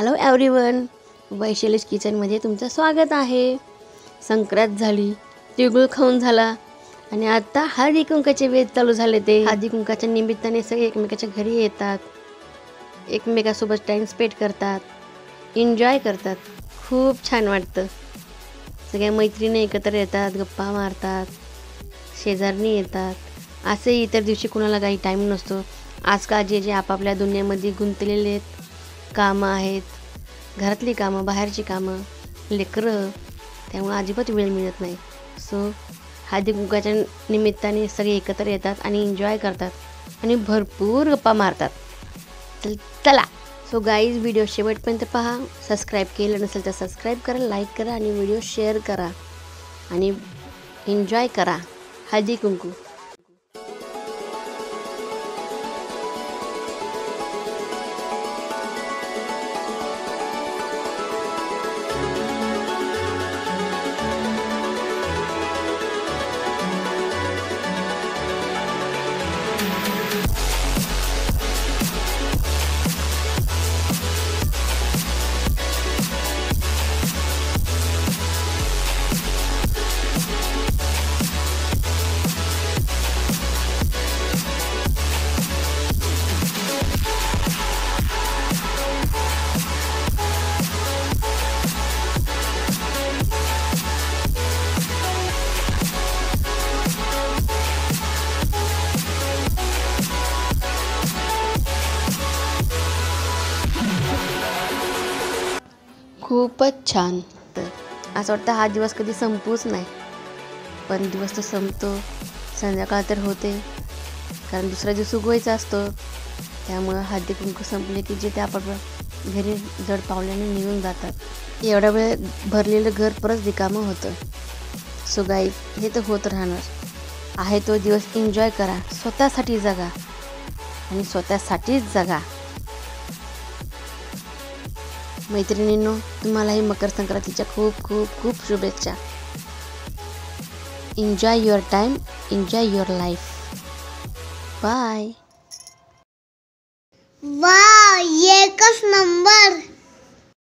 Hello everyone, Vaishali's किचनमध्ये तुमचं स्वागत आहे। संक्रांत झाली, तिळगुळ खाऊन झाला आणि आता हळदी कुंकाचे वेध चालू झाले। ते हळदी कुंकाच्या निमित्ताने सगळे एकमेकाच्या घरी येतात, एकमेकासोबत टाइम स्पेंड करतात, एन्जॉय करतात। खूप छान वाटतं। सगळ्या मैत्रिणी एकत्र येतात, गप्पा मारतात, शेजारणी येतात। असे इतर दिवशी कुणाला काही टाइम नसतो। आजकाल जे आपापल्या दुनियेमध्ये गुंतलेले आहेत, कामं आहेत, घरातली कामं, बाहेरची कामं, लेकरं, त्यामुळे अजिबात वेळ मिळत नाही। सो हळदी कुंकाच्या निमित्ताने सगळे एकत्र येतात आणि एन्जॉय करतात आणि भरपूर गप्पा मारतात। चला सो गाईज, व्हिडिओ शेवटपर्यंत पहा। सबस्क्राईब केलं नसेल तर सबस्क्राईब करा, लाईक करा आणि व्हिडिओ शेअर करा आणि एन्जॉय करा हळदी कुंकू। खूपच छान। असं वाटतं हा दिवस कधी संपूच नाही, पण दिवस तो संपतो, संध्याकाळ तर होते, कारण दुसरा दिवस उगवायचा असतो। त्यामुळं हळदी कुंकू संपले की जे ते आपापल्या घरी जड पावल्याने निघून जातात। एवढा वेळ भरलेलं घर परत रिकामं होतं। सो गाईज, हे तर होत राहणार आहे। तो दिवस एन्जॉय करा, स्वतःसाठी जगा आणि स्वतःसाठीच जगा। मैत्रिणींनो, तुम्हालाही मकर संक्रांतीच्या खूप खूप खूप शुभेच्छा। Enjoy your time, enjoy your life. Bye. वाह, एकच नंबर।